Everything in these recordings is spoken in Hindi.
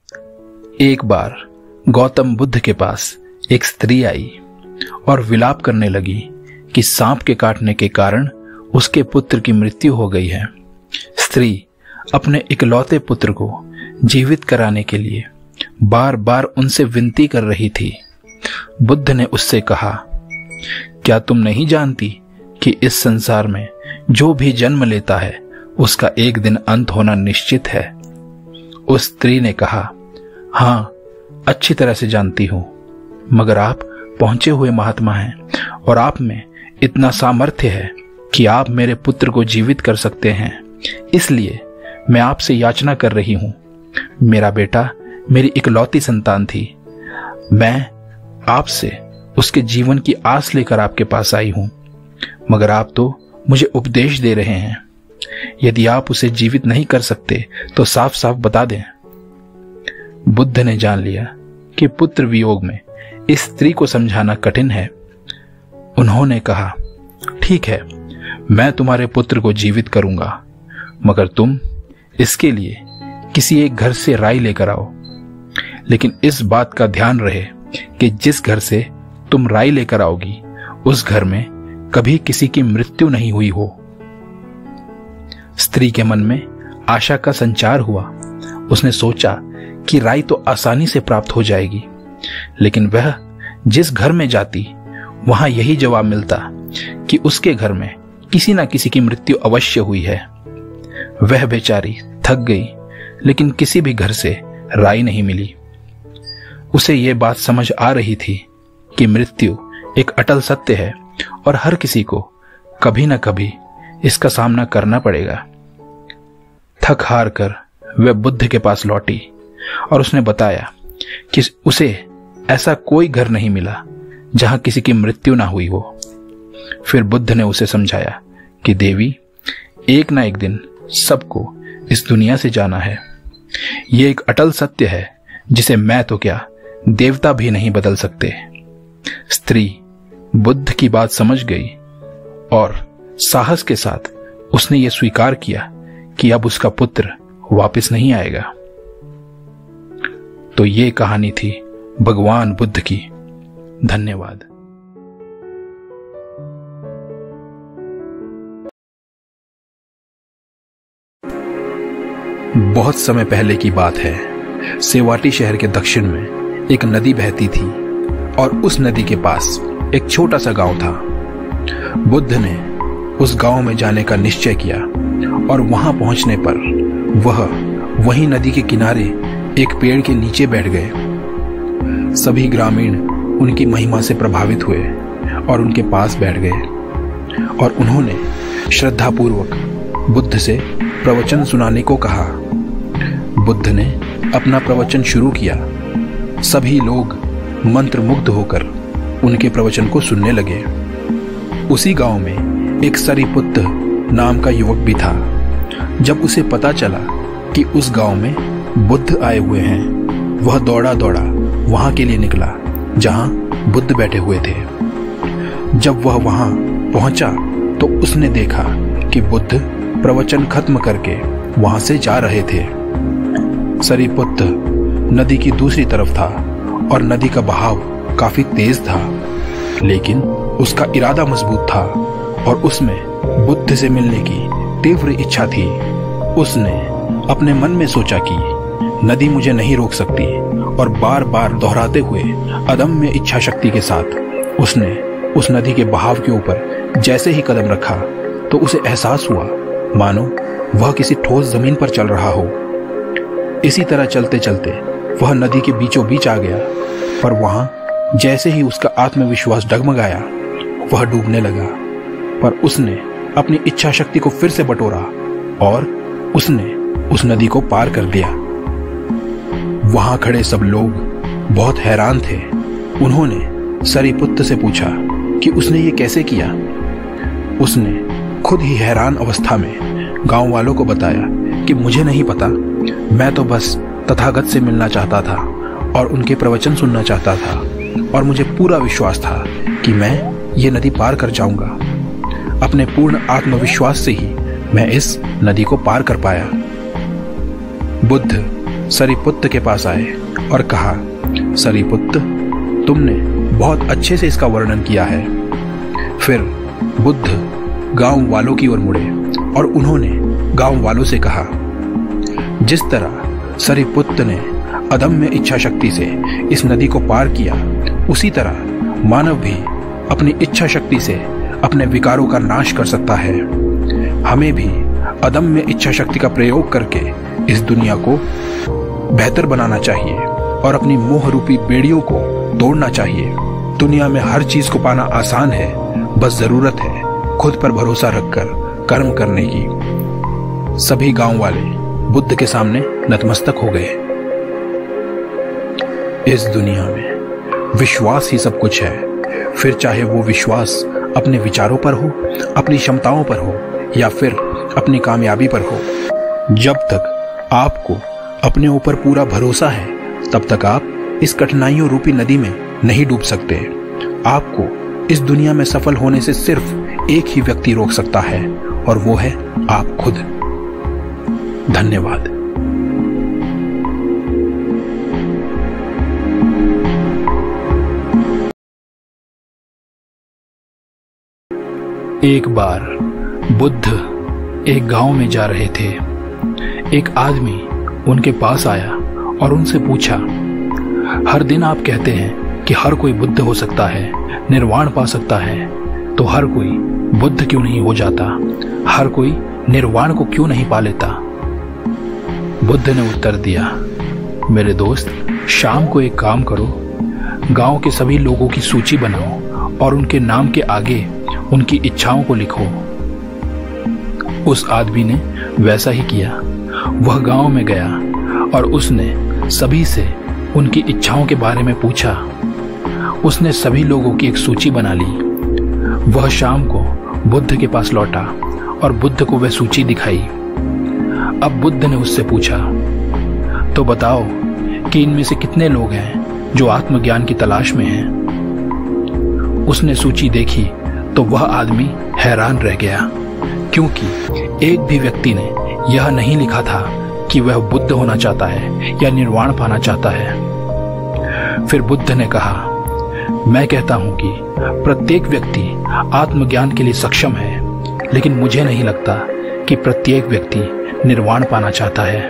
एक बार गौतम बुद्ध के पास एक स्त्री आई और विलाप करने लगी कि सांप के काटने के कारण उसके पुत्र की मृत्यु हो गई है। स्त्री अपने इकलौते पुत्र को जीवित कराने के लिए बार बार उनसे विनती कर रही थी। बुद्ध ने उससे कहा, क्या तुम नहीं जानती कि इस संसार में जो भी जन्म लेता है उसका एक दिन अंत होना निश्चित है? उस स्त्री ने कहा, हाँ, अच्छी तरह से जानती हूं, मगर आप पहुंचे हुए महात्मा हैं और आप में इतना सामर्थ्य है कि आप मेरे पुत्र को जीवित कर सकते हैं। इसलिए मैं आपसे याचना कर रही हूं। मेरा बेटा मेरी इकलौती संतान थी। मैं आपसे उसके जीवन की आस लेकर आपके पास आई हूं, मगर आप तो मुझे उपदेश दे रहे हैं। यदि आप उसे जीवित नहीं कर सकते तो साफ साफ बता दें। बुद्ध ने जान लिया कि पुत्र वियोग में इस स्त्री को समझाना कठिन है। उन्होंने कहा, ठीक है, मैं तुम्हारे पुत्र को जीवित करूंगा, मगर तुम इसके लिए किसी एक घर से राई लेकर आओ। लेकिन इस बात का ध्यान रहे कि जिस घर से तुम राई लेकर आओगी उस घर में कभी किसी की मृत्यु नहीं हुई हो। स्त्री के मन में आशा का संचार हुआ। उसने सोचा कि राई तो आसानी से प्राप्त हो जाएगी, लेकिन वह जिस घर में जाती वहां यही जवाब मिलता कि उसके घर में किसी ना किसी की मृत्यु अवश्य हुई है। वह बेचारी थक गई, लेकिन किसी भी घर से राई नहीं मिली। उसे यह बात समझ आ रही थी कि मृत्यु एक अटल सत्य है और हर किसी को कभी न कभी इसका सामना करना पड़ेगा। थक हार कर वह बुद्ध के पास लौटी और उसने बताया कि उसे ऐसा कोई घर नहीं मिला जहां किसी की मृत्यु ना हुई हो। फिर बुद्ध ने उसे समझाया कि देवी, एक ना एक दिन सबको इस दुनिया से जाना है। यह एक अटल सत्य है जिसे मैं तो क्या, देवता भी नहीं बदल सकते। स्त्री बुद्ध की बात समझ गई और साहस के साथ उसने यह स्वीकार किया कि अब उसका पुत्र वापस नहीं आएगा। तो ये कहानी थी भगवान बुद्ध की। धन्यवाद। बहुत समय पहले की बात है। सेवाटी शहर के दक्षिण में एक नदी बहती थी और उस नदी के पास एक छोटा सा गांव था। बुद्ध ने उस गांव में जाने का निश्चय किया और वहां पहुंचने पर वह वहीं नदी के किनारे एक पेड़ के नीचे बैठ गए। सभी ग्रामीण उनकी महिमा से प्रभावित हुए और उनके पास बैठ गए और उन्होंने श्रद्धापूर्वक बुद्ध से प्रवचन सुनाने को कहा। बुद्ध ने अपना प्रवचन शुरू किया। सभी लोग मंत्रमुग्ध होकर उनके प्रवचन को सुनने लगे। उसी गांव में एक सरिपुत्र नाम का युवक भी था। जब उसे पता चला कि उस गांव में बुद्ध आए हुए हैं, वह दौड़ा दौड़ा वहां के लिए निकला जहां बुद्ध बैठे हुए थे। जब वह वहां पहुंचा तो उसने देखा कि बुद्ध प्रवचन खत्म करके वहां से जा रहे थे। सरिपुत्र नदी की दूसरी तरफ था और नदी का बहाव काफी तेज था, लेकिन उसका इरादा मजबूत था और उसमें बुद्ध से मिलने की तीव्र इच्छा थी। उसने अपने मन में सोचा कि नदी मुझे नहीं रोक सकती और बार बार दोहराते हुए अदम्य इच्छा शक्ति के साथ उसने उस नदी के बहाव के ऊपर जैसे ही कदम रखा तो उसे एहसास हुआ मानो वह किसी ठोस जमीन पर चल रहा हो। इसी तरह चलते चलते वह नदी के बीचों बीच आ गया, पर वहां जैसे ही उसका आत्मविश्वास डगमगाया वह डूबने लगा। पर उसने अपनी इच्छा शक्ति को फिर से बटोरा और उसने उस नदी को पार कर दिया। वहां खड़े सब लोग बहुत हैरान थे। उन्होंने सरिपुत्र से पूछा कि उसने ये कैसे किया। उसने खुद ही हैरान अवस्था में गांव वालों को बताया कि मुझे नहीं पता, मैं तो बस तथागत से मिलना चाहता था और उनके प्रवचन सुनना चाहता था और मुझे पूरा विश्वास था कि मैं ये नदी पार कर जाऊंगा। अपने पूर्ण आत्मविश्वास से ही मैं इस नदी को पार कर पाया। बुद्ध सरिपुत्र के पास आए और कहा, सरिपुत्र, तुमने बहुत अच्छे से इसका वर्णन किया है। फिर बुद्ध गांव वालों की ओर मुड़े और उन्होंने गांव वालों से कहा, जिस तरह सरिपुत्र ने अदम्य इच्छा शक्ति से इस नदी को पार किया, उसी तरह मानव भी अपनी इच्छा शक्ति से अपने विकारों का नाश कर सकता है। हमें भी अदम्य इच्छा शक्ति का प्रयोग करके इस दुनिया को बेहतर बनाना चाहिए और अपनी मोह रूपी बेड़ियों को तोड़ना चाहिए। दुनिया में हर चीज को पाना आसान है, बस जरूरत है खुद पर भरोसा रखकर कर्म करने की। सभी गांव वाले बुद्ध के सामने नतमस्तक हो गए। इस दुनिया में विश्वास ही सब कुछ है, फिर चाहे वो विश्वास अपने विचारों पर हो, अपनी क्षमताओं पर हो या फिर अपनी कामयाबी पर हो। जब तक आपको अपने ऊपर पूरा भरोसा है, तब तक आप इस कठिनाइयों रूपी नदी में नहीं डूब सकते। आपको इस दुनिया में सफल होने से सिर्फ एक ही व्यक्ति रोक सकता है और वो है आप खुद। धन्यवाद। एक बार बुद्ध एक गांव में जा रहे थे। एक आदमी उनके पास आया और उनसे पूछा, हर दिन आप कहते हैं कि हर कोई बुद्ध हो सकता है, निर्वाण पा सकता है, तो हर कोई बुद्ध क्यों नहीं हो जाता? हर कोई निर्वाण को क्यों नहीं पा लेता? बुद्ध ने उत्तर दिया, मेरे दोस्त, शाम को एक काम करो, गांव के सभी लोगों की सूची बनाओ और उनके नाम के आगे उनकी इच्छाओं को लिखो। उस आदमी ने वैसा ही किया। वह गांव में गया और उसने सभी से उनकी इच्छाओं के बारे में पूछा। उसने सभी लोगों की एक सूची बना ली। वह शाम को बुद्ध के पास लौटा और बुद्ध को वह सूची दिखाई। अब बुद्ध ने उससे पूछा, तो बताओ कि इनमें से कितने लोग हैं जो आत्मज्ञान की तलाश में हैं? उसने सूची देखी तो वह आदमी हैरान रह गया, क्योंकि एक भी व्यक्ति ने यह नहीं लिखा था कि वह बुद्ध होना चाहता है या निर्वाण पाना चाहता है। फिर बुद्ध ने कहा, मैं कहता हूं कि प्रत्येक व्यक्ति आत्मज्ञान के लिए सक्षम है, लेकिन मुझे नहीं लगता कि प्रत्येक व्यक्ति निर्वाण पाना चाहता है।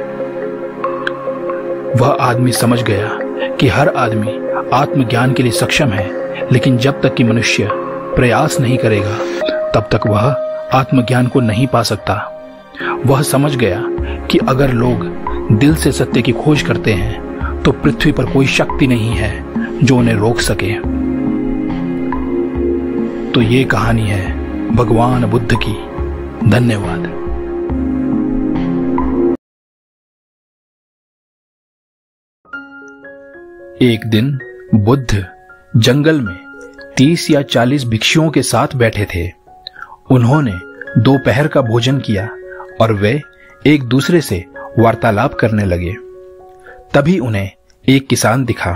वह आदमी समझ गया कि हर आदमी आत्मज्ञान के लिए सक्षम है, लेकिन जब तक कि मनुष्य प्रयास नहीं करेगा, तब तक वह आत्मज्ञान को नहीं पा सकता। वह समझ गया कि अगर लोग दिल से सत्य की खोज करते हैं, तो पृथ्वी पर कोई शक्ति नहीं है जो उन्हें रोक सके। तो ये कहानी है भगवान बुद्ध की। धन्यवाद। एक दिन बुद्ध जंगल में 30 या 40 भिक्षुओं के साथ बैठे थे। उन्होंने दोपहर का भोजन किया और वे एक दूसरे से वार्तालाप करने लगे। तभी उन्हें एक किसान दिखा।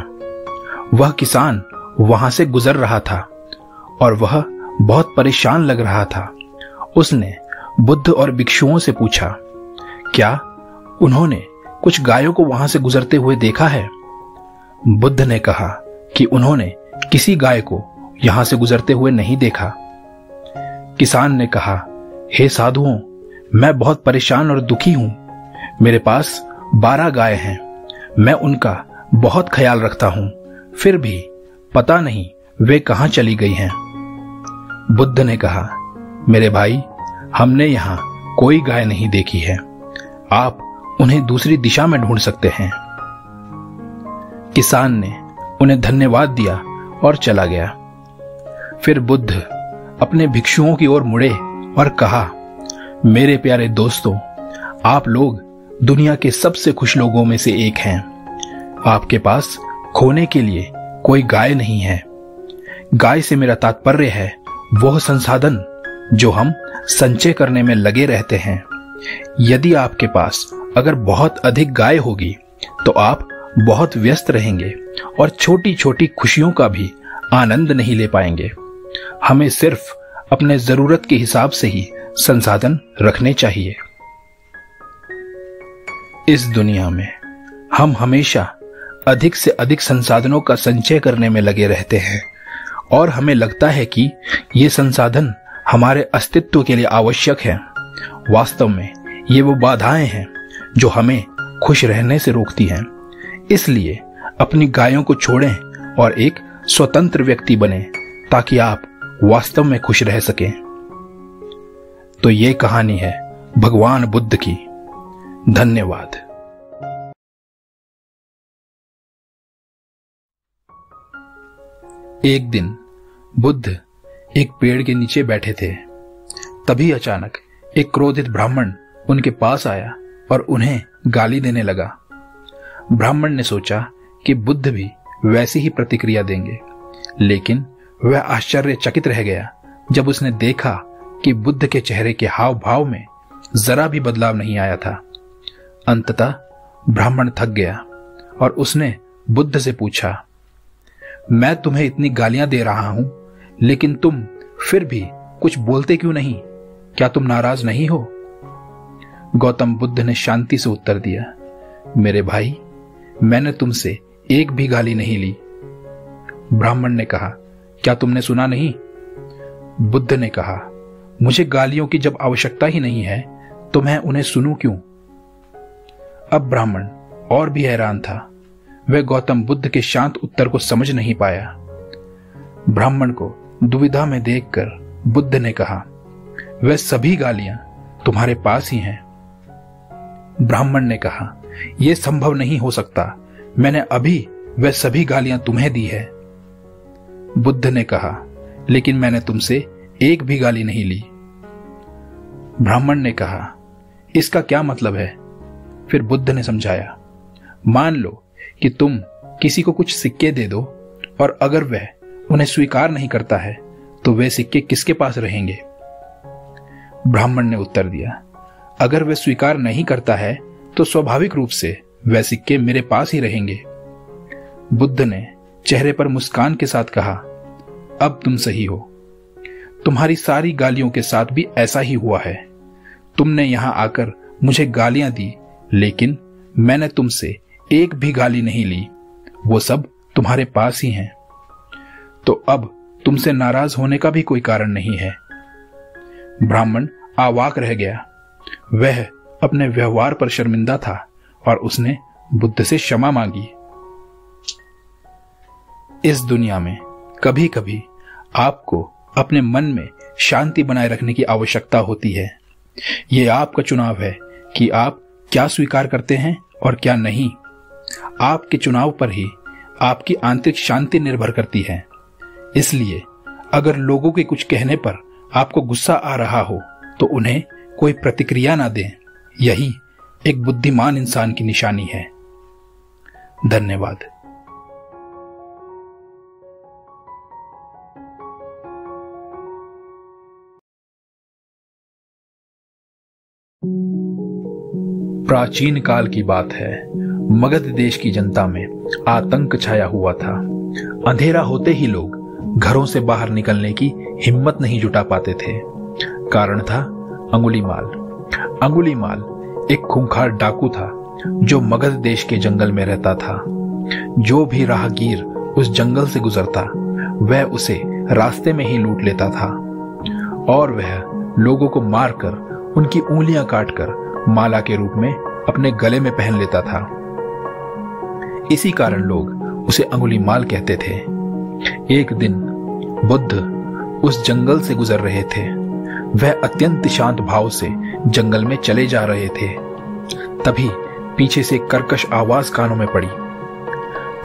वह किसान वहां से गुजर रहा था और वह बहुत परेशान लग रहा था। उसने बुद्ध और भिक्षुओं से पूछा, क्या उन्होंने कुछ गायों को वहां से गुजरते हुए देखा है? बुद्ध ने कहा कि उन्होंने किसी गाय को यहां से गुजरते हुए नहीं देखा। किसान ने कहा, हे साधुओं, मैं बहुत परेशान और दुखी हूं। मेरे पास 12 गाय हैं। मैं उनका बहुत ख्याल रखता हूं, फिर भी पता नहीं वे कहां चली गई हैं। बुद्ध ने कहा, मेरे भाई, हमने यहां कोई गाय नहीं देखी है। आप उन्हें दूसरी दिशा में ढूंढ सकते हैं। किसान ने उन्हें धन्यवाद दिया और चला गया। फिर बुद्ध अपने भिक्षुओं की ओर मुड़े और कहा, मेरे प्यारे दोस्तों, आप लोग दुनिया के सबसे खुश लोगों में से एक हैं। आपके पास खोने के लिए कोई गाय नहीं है। गाय से मेरा तात्पर्य है वह संसाधन जो हम संचय करने में लगे रहते हैं। यदि आपके पास अगर बहुत अधिक गाय होगी, तो आप बहुत व्यस्त रहेंगे और छोटी छोटी खुशियों का भी आनंद नहीं ले पाएंगे। हमें सिर्फ अपने जरूरत के हिसाब से ही संसाधन रखने चाहिए। इस दुनिया में हम हमेशा अधिक से अधिक संसाधनों का संचय करने में लगे रहते हैं और हमें लगता है कि ये संसाधन हमारे अस्तित्व के लिए आवश्यक है। वास्तव में ये वो बाधाएं हैं जो हमें खुश रहने से रोकती हैं। इसलिए अपनी गायों को छोड़ें और एक स्वतंत्र व्यक्ति बनें ताकि आप वास्तव में खुश रह सकें। तो ये कहानी है भगवान बुद्ध की। धन्यवाद। एक दिन बुद्ध एक पेड़ के नीचे बैठे थे। तभी अचानक एक क्रोधित ब्राह्मण उनके पास आया और उन्हें गाली देने लगा। ब्राह्मण ने सोचा कि बुद्ध भी वैसी ही प्रतिक्रिया देंगे, लेकिन वह आश्चर्यचकित रह गया जब उसने देखा कि बुद्ध के चेहरे के हाव भाव में जरा भी बदलाव नहीं आया था। अंततः ब्राह्मण थक गया और उसने बुद्ध से पूछा, मैं तुम्हें इतनी गालियां दे रहा हूं, लेकिन तुम फिर भी कुछ बोलते क्यों नहीं? क्या तुम नाराज नहीं हो? गौतम बुद्ध ने शांति से उत्तर दिया, मेरे भाई, मैंने तुमसे एक भी गाली नहीं ली। ब्राह्मण ने कहा, क्या तुमने सुना नहीं? बुद्ध ने कहा, मुझे गालियों की जब आवश्यकता ही नहीं है तो मैं उन्हें सुनूं क्यों? अब ब्राह्मण और भी हैरान था। वह गौतम बुद्ध के शांत उत्तर को समझ नहीं पाया। ब्राह्मण को दुविधा में देखकर बुद्ध ने कहा, वह सभी गालियां तुम्हारे पास ही हैं। ब्राह्मण ने कहा, यह संभव नहीं हो सकता, मैंने अभी वह सभी गालियां तुम्हें दी है। बुद्ध ने कहा, लेकिन मैंने तुमसे एक भी गाली नहीं ली। ब्राह्मण ने कहा, इसका क्या मतलब है? फिर बुद्ध ने समझाया, मान लो कि तुम किसी को कुछ सिक्के दे दो और अगर वह उन्हें स्वीकार नहीं करता है तो वे सिक्के किसके पास रहेंगे? ब्राह्मण ने उत्तर दिया, अगर वह स्वीकार नहीं करता है तो स्वाभाविक रूप से वह सिक्के मेरे पास ही रहेंगे। बुद्ध ने चेहरे पर मुस्कान के साथ कहा, अब तुम सही हो। तुम्हारी सारी गालियों के साथ भी ऐसा ही हुआ है। तुमने यहां आकर मुझे गालियां दी, लेकिन मैंने तुमसे एक भी गाली नहीं ली। वो सब तुम्हारे पास ही हैं। तो अब तुमसे नाराज होने का भी कोई कारण नहीं है। ब्राह्मण अवाक रह गया। वह अपने व्यवहार पर शर्मिंदा था और उसने बुद्ध से क्षमा मांगी। इस दुनिया में कभी कभी आपको अपने मन में शांति बनाए रखने की आवश्यकता होती है। यह आपका चुनाव है कि आप क्या स्वीकार करते हैं और क्या नहीं। आपके चुनाव पर ही आपकी आंतरिक शांति निर्भर करती है। इसलिए अगर लोगों के कुछ कहने पर आपको गुस्सा आ रहा हो तो उन्हें कोई प्रतिक्रिया ना दें। यही एक बुद्धिमान इंसान की निशानी है। धन्यवाद। प्राचीन काल की बात है। मगध देश की जनता में आतंक छाया हुआ था। अंधेरा होते ही लोग घरों से बाहर निकलने की हिम्मत नहीं जुटा पाते थे। कारण था अंगुलीमाल। अंगुलीमाल एक खूंखार डाकू था जो मगध देश के जंगल में रहता था। जो भी राहगीर उस जंगल से गुजरता वह उसे रास्ते में ही लूट लेता था और वह लोगों को मारकर उनकी उंगलियां काटकर माला के रूप में अपने गले में पहन लेता था। इसी कारण लोग उसे अंगुलीमाल कहते थे। एक दिन बुद्ध उस जंगल से गुजर रहे थे। वह अत्यंत शांत भाव से जंगल में चले जा रहे थे। तभी पीछे से कर्कश आवाज कानों में पड़ी,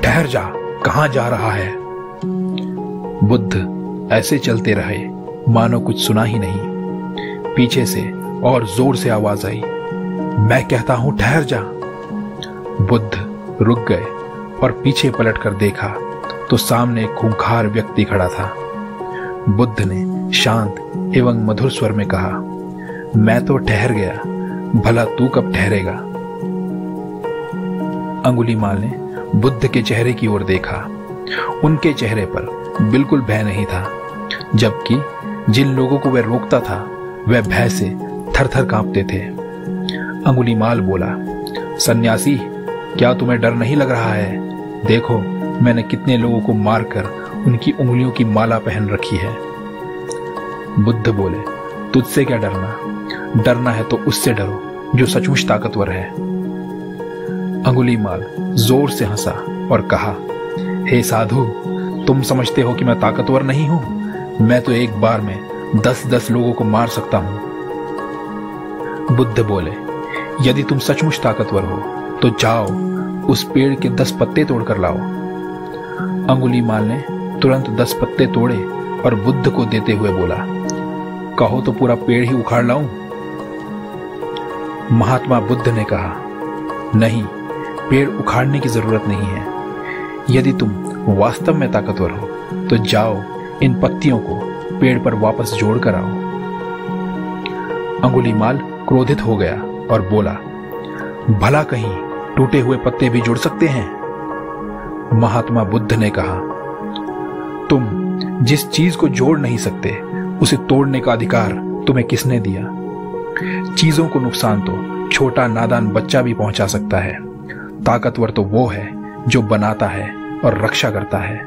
ठहर जा, कहां जा रहा है? बुद्ध ऐसे चलते रहे मानो कुछ सुना ही नहीं। पीछे से और जोर से आवाज आई, मैं कहता हूं ठहर जा। बुद्ध रुक गए और पीछे पलटकर देखा तो सामने एक खूंखार व्यक्ति खड़ा था। बुद्ध ने शांत एवं मधुर स्वर में कहा, मैं तो ठहर गया, भला तू कब ठहरेगा? अंगुलीमाल ने बुद्ध के चेहरे की ओर देखा। उनके चेहरे पर बिल्कुल भय नहीं था, जबकि जिन लोगों को वह रोकता था वह भय से थर थर कांपते थे। अंगुलीमाल बोला, सन्यासी, क्या तुम्हें डर नहीं लग रहा है? देखो, मैंने कितने लोगों को मारकर उनकी उंगलियों की माला पहन रखी है। बुद्ध बोले, तुझसे क्या डरना? डरना है तो उससे डरो जो सचमुच ताकतवर है। अंगुलीमाल जोर से हंसा और कहा, हे साधु, तुम समझते हो कि मैं ताकतवर नहीं हूं? मैं तो एक बार में 10-10 लोगों को मार सकता हूं। बुद्ध बोले, यदि तुम सचमुच ताकतवर हो तो जाओ उस पेड़ के 10 पत्ते तोड़कर लाओ। अंगुलीमाल ने तुरंत 10 पत्ते तोड़े और बुद्ध को देते हुए बोला, कहो तो पूरा पेड़ ही उखाड़ लाऊं? महात्मा बुद्ध ने कहा, नहीं, पेड़ उखाड़ने की जरूरत नहीं है। यदि तुम वास्तव में ताकतवर हो तो जाओ इन पत्तियों को पेड़ पर वापस जोड़ कर आओ। अंगुलीमाल क्रोधित हो गया और बोला, भला कहीं टूटे हुए पत्ते भी जुड़ सकते हैं? महात्मा बुद्ध ने कहा, तुम जिस चीज को जोड़ नहीं सकते उसे तोड़ने का अधिकार तुम्हें किसने दिया? चीजों को नुकसान तो छोटा नादान बच्चा भी पहुंचा सकता है। ताकतवर तो वो है जो बनाता है और रक्षा करता है।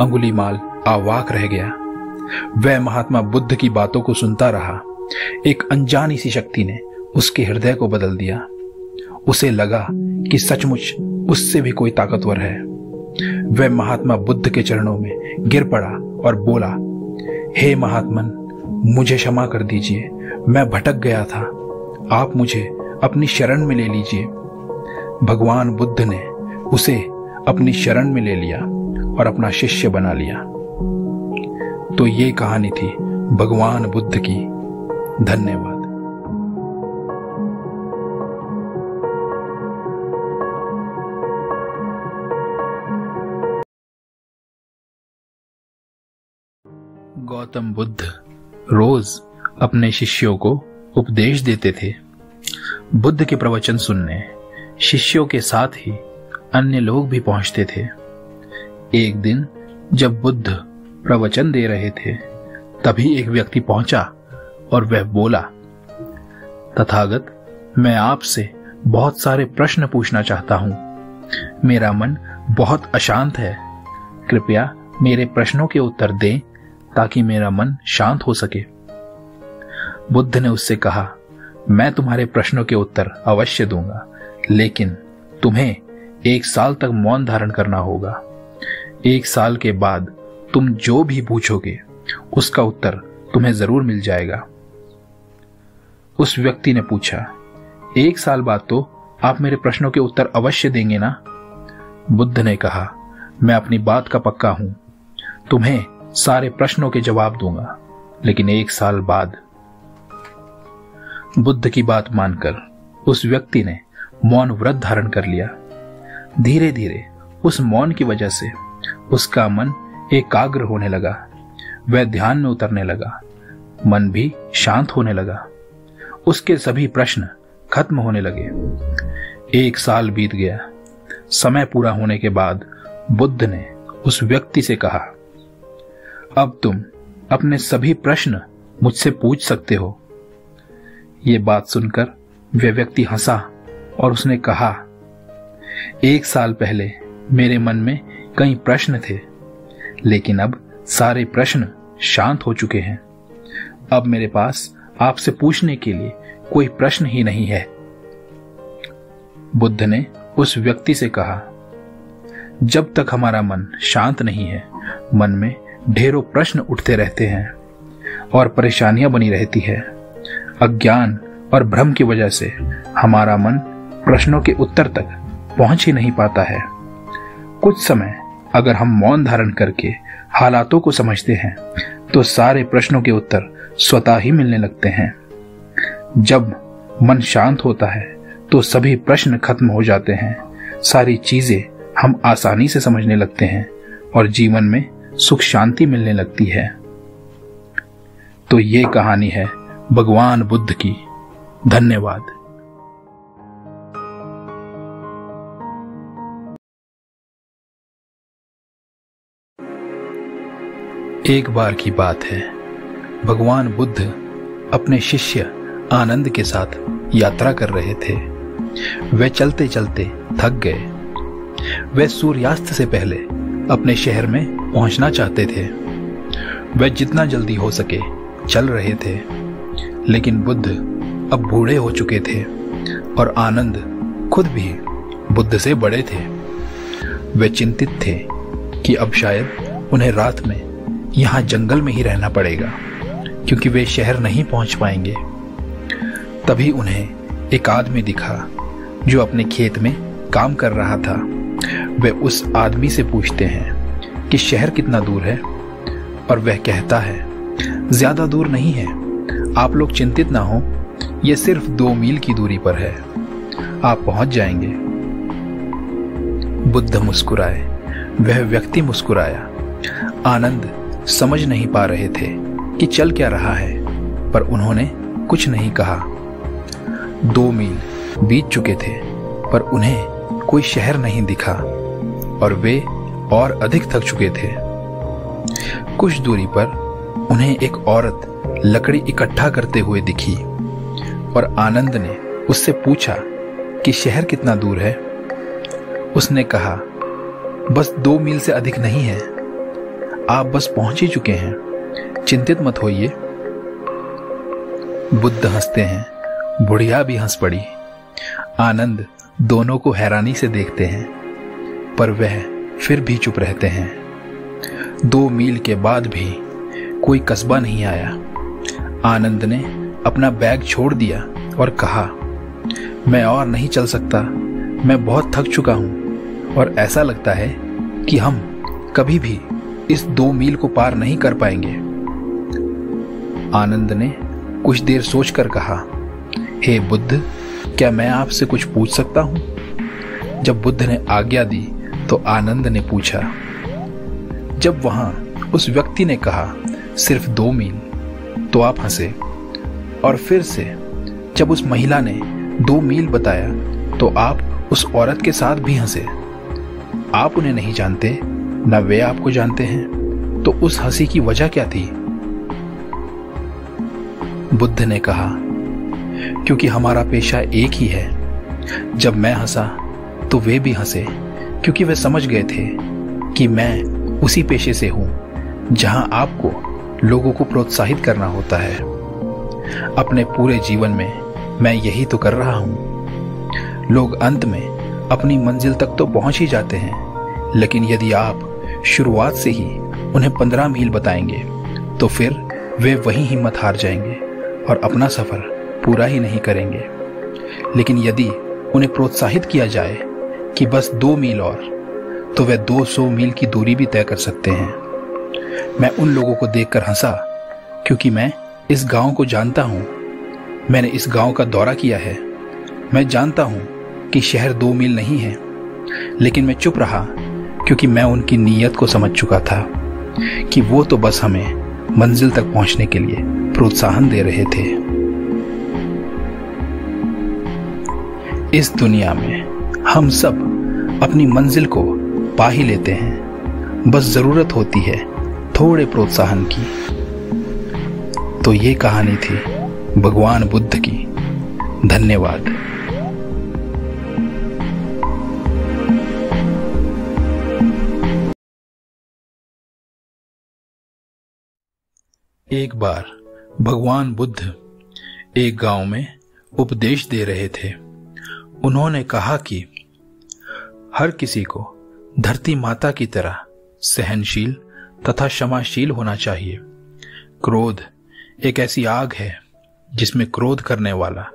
अंगुलीमाल अवाक रह गया। वह महात्मा बुद्ध की बातों को सुनता रहा। एक अनजानी सी शक्ति ने उसके हृदय को बदल दिया। उसे लगा कि सचमुच उससे भी कोई ताकतवर है। वह महात्मा बुद्ध के चरणों में गिर पड़ा और बोला, हे महात्मन, मुझे क्षमा कर दीजिए, मैं भटक गया था। आप मुझे अपनी शरण में ले लीजिए। भगवान बुद्ध ने उसे अपनी शरण में ले लिया और अपना शिष्य बना लिया। तो ये कहानी थी भगवान बुद्ध की। धन्यवाद। गौतम बुद्ध रोज अपने शिष्यों को उपदेश देते थे। बुद्ध के प्रवचन सुनने शिष्यों के साथ ही अन्य लोग भी पहुंचते थे। एक दिन जब बुद्ध प्रवचन दे रहे थे, तभी एक व्यक्ति पहुंचा और वह बोला, तथागत, मैं आपसे बहुत सारे प्रश्न पूछना चाहता हूं। मेरा मन बहुत अशांत है। कृपया मेरे प्रश्नों के उत्तर दें ताकि मेरा मन शांत हो सके। बुद्ध ने उससे कहा, मैं तुम्हारे प्रश्नों के उत्तर अवश्य दूंगा, लेकिन तुम्हें 1 साल तक मौन धारण करना होगा। 1 साल के बाद तुम जो भी पूछोगे उसका उत्तर तुम्हें जरूर मिल जाएगा। उस व्यक्ति ने पूछा, 1 साल बाद तो आप मेरे प्रश्नों के उत्तर अवश्य देंगे ना? बुद्ध ने कहा, मैं अपनी बात का पक्का हूं, तुम्हें सारे प्रश्नों के जवाब दूंगा, लेकिन 1 साल बाद। बुद्ध की बात मानकर उस व्यक्ति ने मौन व्रत धारण कर लिया। धीरे धीरे उस मौन की वजह से उसका मन एकाग्र होने लगा। वह ध्यान में उतरने लगा। मन भी शांत होने लगा। उसके सभी प्रश्न खत्म होने लगे। 1 साल बीत गया। समय पूरा होने के बाद बुद्ध ने उस व्यक्ति से कहा, अब तुम अपने सभी प्रश्न मुझसे पूछ सकते हो। ये बात सुनकर वह व्यक्ति हंसा और उसने कहा, 1 साल पहले मेरे मन में कई प्रश्न थे, लेकिन अब सारे प्रश्न शांत हो चुके हैं। अब मेरे पास आपसे पूछने के लिए कोई प्रश्न ही नहीं है। बुद्ध ने उस व्यक्ति से कहा, जब तक हमारा मन शांत नहीं है, मन में ढेरों प्रश्न उठते रहते हैं और परेशानियां बनी रहती है। अज्ञान और भ्रम की वजह से हमारा मन प्रश्नों के उत्तर तक पहुंच ही नहीं पाता है। कुछ समय अगर हम मौन धारण करके हालातों को समझते हैं तो सारे प्रश्नों के उत्तर स्वतः ही मिलने लगते हैं। जब मन शांत होता है तो सभी प्रश्न खत्म हो जाते हैं। सारी चीजें हम आसानी से समझने लगते हैं और जीवन में सुख शांति मिलने लगती है। तो ये कहानी है भगवान बुद्ध की। धन्यवाद। एक बार की बात है, भगवान बुद्ध अपने शिष्य आनंद के साथ यात्रा कर रहे थे। वे चलते चलते थक गए। वे सूर्यास्त से पहले अपने शहर में पहुंचना चाहते थे। वे जितना जल्दी हो सके चल रहे थे, लेकिन बुद्ध अब बूढ़े हो चुके थे और आनंद खुद भी बुद्ध से बड़े थे। वे चिंतित थे कि अब शायद उन्हें रात में यहाँ जंगल में ही रहना पड़ेगा, क्योंकि वे शहर नहीं पहुंच पाएंगे। तभी उन्हें एक आदमी दिखा जो अपने खेत में काम कर रहा था। वे उस आदमी से पूछते हैं कि शहर कितना दूर है, और वह कहता है, ज्यादा दूर नहीं है, आप लोग चिंतित ना हो, यह सिर्फ 2 मील की दूरी पर है, आप पहुंच जाएंगे। बुद्ध मुस्कुराए, वह व्यक्ति मुस्कुराया। आनंद समझ नहीं पा रहे थे कि चल क्या रहा है, पर उन्होंने कुछ नहीं कहा। 2 मील बीत चुके थे, पर उन्हें कोई शहर नहीं दिखा और वे और अधिक थक चुके थे। कुछ दूरी पर उन्हें एक औरत लकड़ी इकट्ठा करते हुए दिखी और आनंद ने उससे पूछा कि शहर कितना दूर है। उसने कहा, बस 2 मील से अधिक नहीं है, आप बस पहुंच ही चुके हैं, चिंतित मत होइए। बुद्ध हंसते हैं, बुढ़िया भी हंस पड़ी। आनंद दोनों को हैरानी से देखते हैं, पर वह फिर भी चुप रहते हैं। 2 मील के बाद भी कोई कस्बा नहीं आया। आनंद ने अपना बैग छोड़ दिया और कहा, मैं और नहीं चल सकता, मैं बहुत थक चुका हूं और ऐसा लगता है कि हम कभी भी इस 2 मील को पार नहीं कर पाएंगे। आनंद ने कुछ देर सोचकर कहा, हे बुद्ध, क्या मैं आपसे कुछ पूछ सकता हूं? जब बुद्ध ने आज्ञा दी तो आनंद ने पूछा। जब वहां उस व्यक्ति ने कहा सिर्फ 2 मील, तो आप हंसे, और फिर से जब उस महिला ने 2 मील बताया तो आप उस औरत के साथ भी हंसे। आप उन्हें नहीं जानते, न वे आपको जानते हैं, तो उस हंसी की वजह क्या थी? बुद्ध ने कहा, क्योंकि हमारा पेशा एक ही है। जब मैं हंसा तो वे भी हंसे, क्योंकि वे समझ गए थे कि मैं उसी पेशे से हूं जहां आपको लोगों को प्रोत्साहित करना होता है। अपने पूरे जीवन में मैं यही तो कर रहा हूं। लोग अंत में अपनी मंजिल तक तो पहुंच ही जाते हैं, लेकिन यदि आप शुरुआत से ही उन्हें 15 मील बताएंगे तो फिर वे वहीं हिम्मत हार जाएंगे और अपना सफर पूरा ही नहीं करेंगे। लेकिन यदि उन्हें प्रोत्साहित किया जाए कि बस 2 मील और, तो वे 200 मील की दूरी भी तय कर सकते हैं। मैं उन लोगों को देखकर हंसा, क्योंकि मैं इस गांव को जानता हूं। मैंने इस गांव का दौरा किया है। मैं जानता हूं कि शहर 2 मील नहीं है, लेकिन मैं चुप रहा क्योंकि मैं उनकी नीयत को समझ चुका था कि वो तो बस हमें मंजिल तक पहुंचने के लिए प्रोत्साहन दे रहे थे। इस दुनिया में हम सब अपनी मंजिल को पा ही लेते हैं, बस जरूरत होती है थोड़े प्रोत्साहन की। तो ये कहानी थी भगवान बुद्ध की। धन्यवाद। एक बार भगवान बुद्ध एक गांव में उपदेश दे रहे थे। उन्होंने कहा कि हर किसी को धरती माता की तरह सहनशील तथा क्षमाशील होना चाहिए। क्रोध एक ऐसी आग है जिसमें क्रोध करने वाला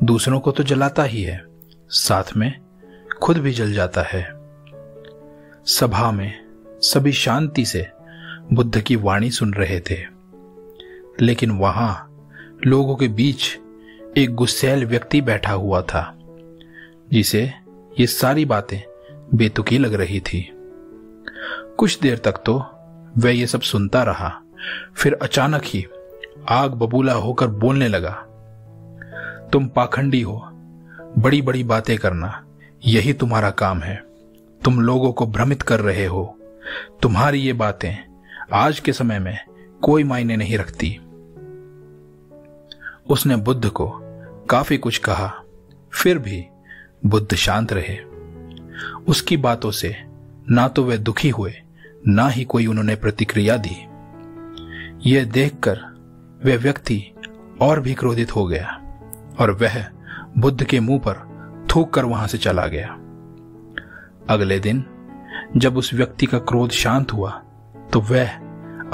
दूसरों को तो जलाता ही है, साथ में खुद भी जल जाता है। सभा में सभी शांति से बुद्ध की वाणी सुन रहे थे, लेकिन वहां लोगों के बीच एक गुस्सैल व्यक्ति बैठा हुआ था, जिसे ये सारी बातें बेतुकी लग रही थी। कुछ देर तक तो वह ये सब सुनता रहा, फिर अचानक ही आग बबूला होकर बोलने लगा, तुम पाखंडी हो, बड़ी बड़ी बातें करना यही तुम्हारा काम है। तुम लोगों को भ्रमित कर रहे हो। तुम्हारी ये बातें आज के समय में कोई मायने नहीं रखती। उसने बुद्ध को काफी कुछ कहा, फिर भी बुद्ध शांत रहे। उसकी बातों से ना तो वे दुखी हुए, ना ही कोई उन्होंने प्रतिक्रिया दी। यह देखकर वह व्यक्ति और भी क्रोधित हो गया और वह बुद्ध के मुंह पर थूक कर वहां से चला गया। अगले दिन जब उस व्यक्ति का क्रोध शांत हुआ तो वह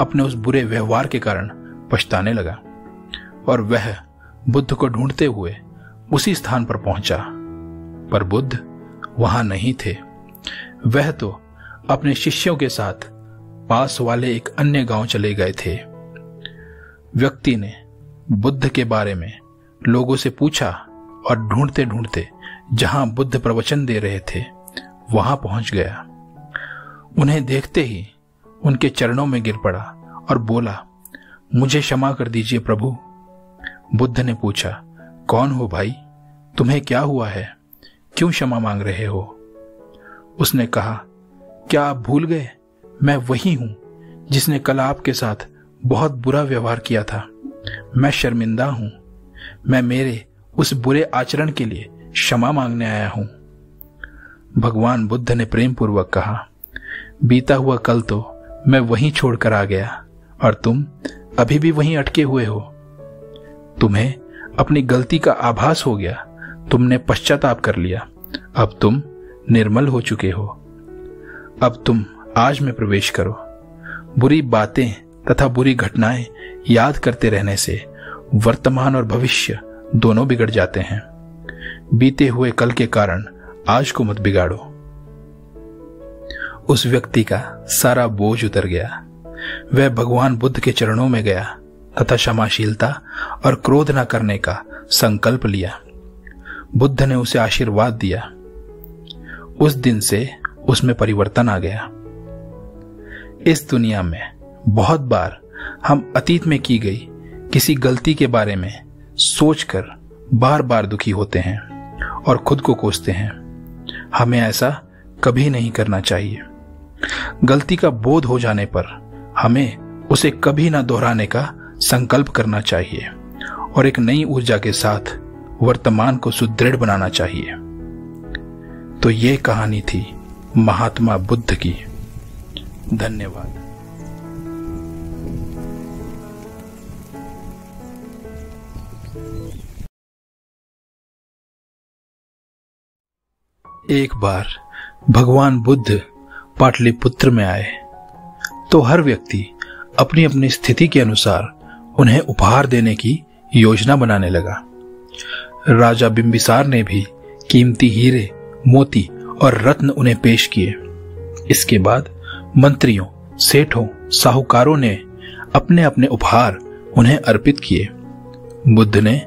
अपने उस बुरे व्यवहार के कारण पछताने लगा और वह बुद्ध को ढूंढते हुए उसी स्थान पर पहुंचा, पर बुद्ध वहां नहीं थे। वह तो अपने शिष्यों के साथ पास वाले एक अन्य गांव चले गए थे। व्यक्ति ने बुद्ध के बारे में लोगों से पूछा और ढूंढते ढूंढते जहां बुद्ध प्रवचन दे रहे थे वहां पहुंच गया। उन्हें देखते ही उनके चरणों में गिर पड़ा और बोला, मुझे क्षमा कर दीजिए प्रभु। बुद्ध ने पूछा, कौन हो भाई, तुम्हें क्या हुआ है, क्यों क्षमा मांग रहे हो? उसने कहा, क्या आप भूल गए, मैं वही हूं जिसने कल आपके साथ बहुत बुरा व्यवहार किया था। मैं शर्मिंदा हूं, मैं मेरे उस बुरे आचरण के लिए क्षमा मांगने आया हूं। भगवान बुद्ध ने प्रेम पूर्वक कहा, बीता हुआ कल तो मैं वहीं छोड़कर आ गया और तुम अभी भी वहीं अटके हुए हो। तुम्हें अपनी गलती का आभास हो गया, तुमने पश्चाताप कर लिया, अब तुम निर्मल हो चुके हो। अब तुम आज में प्रवेश करो। बुरी बातें तथा बुरी घटनाएं याद करते रहने से वर्तमान और भविष्य दोनों बिगड़ जाते हैं। बीते हुए कल के कारण आज को मत बिगाड़ो। उस व्यक्ति का सारा बोझ उतर गया। वह भगवान बुद्ध के चरणों में गया तथा क्षमाशीलता और क्रोध न करने का संकल्प लिया। बुद्ध ने उसे आशीर्वाद दिया। उस दिन से उसमें परिवर्तन आ गया। इस दुनिया में बहुत बार हम अतीत में की गई किसी गलती के बारे में सोचकर बार बार दुखी होते हैं और खुद को कोसते हैं। हमें ऐसा कभी नहीं करना चाहिए। गलती का बोध हो जाने पर हमें उसे कभी ना दोहराने का संकल्प करना चाहिए और एक नई ऊर्जा के साथ वर्तमान को सुदृढ़ बनाना चाहिए। तो ये कहानी थी महात्मा बुद्ध की। धन्यवाद। एक बार भगवान बुद्ध पाटलिपुत्र में आए तो हर व्यक्ति अपनी अपनी स्थिति के अनुसार उन्हें उपहार देने की योजना बनाने लगा। राजा बिंबिसार ने भी कीमती हीरे, मोती और रत्न उन्हें पेश किए। इसके बाद मंत्रियों, सेठों, साहूकारों ने अपने अपने उपहार उन्हें अर्पित किए। बुद्ध ने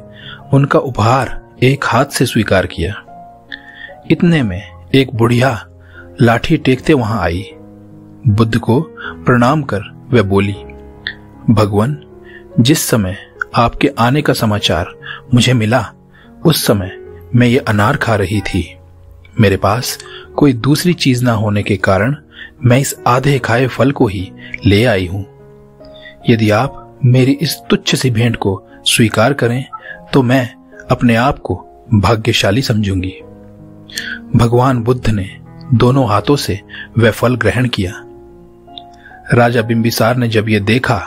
उनका उपहार एक हाथ से स्वीकार किया। इतने में एक बुढ़िया लाठी टेकते वहां आई। बुद्ध को प्रणाम कर वह बोली, भगवान, जिस समय आपके आने का समाचार मुझे मिला उस समय मैं ये अनार खा रही थी। मेरे पास कोई दूसरी चीज ना होने के कारण मैं इस आधे खाए फल को ही ले आई हूं। यदि आप मेरी इस तुच्छ सी भेंट को स्वीकार करें तो मैं अपने आप को भाग्यशाली समझूंगी। भगवान बुद्ध ने दोनों हाथों से वह फल ग्रहण किया। राजा बिंबिसार ने जब यह देखा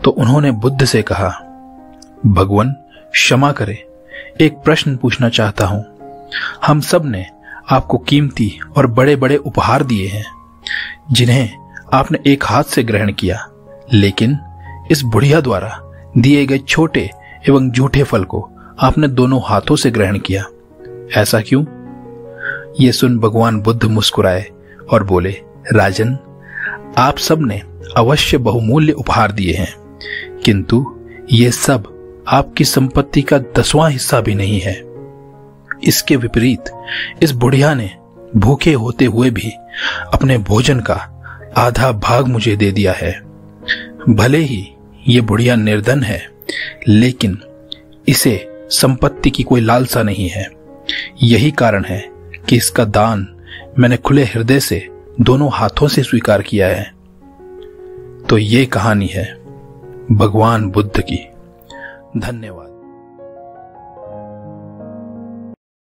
तो उन्होंने बुद्ध से कहा, भगवान क्षमा करें, एक प्रश्न पूछना चाहता हूं। हम सब ने आपको कीमती और बड़े बड़े उपहार दिए हैं जिन्हें आपने एक हाथ से ग्रहण किया, लेकिन इस बुढ़िया द्वारा दिए गए छोटे एवं झूठे फल को आपने दोनों हाथों से ग्रहण किया। ऐसा क्यों? ये सुन भगवान बुद्ध मुस्कुराए और बोले, राजन, आप सब ने अवश्य बहुमूल्य उपहार दिए हैं, किंतु ये सब आपकी संपत्ति का 10वां हिस्सा भी नहीं है। इसके विपरीत इस बुढ़िया ने भूखे होते हुए भी अपने भोजन का आधा भाग मुझे दे दिया है। भले ही ये बुढ़िया निर्धन है, लेकिन इसे संपत्ति की कोई लालसा नहीं है। यही कारण है कि इसका दान मैंने खुले हृदय से दोनों हाथों से स्वीकार किया है। तो ये कहानी है भगवान बुद्ध की। धन्यवाद।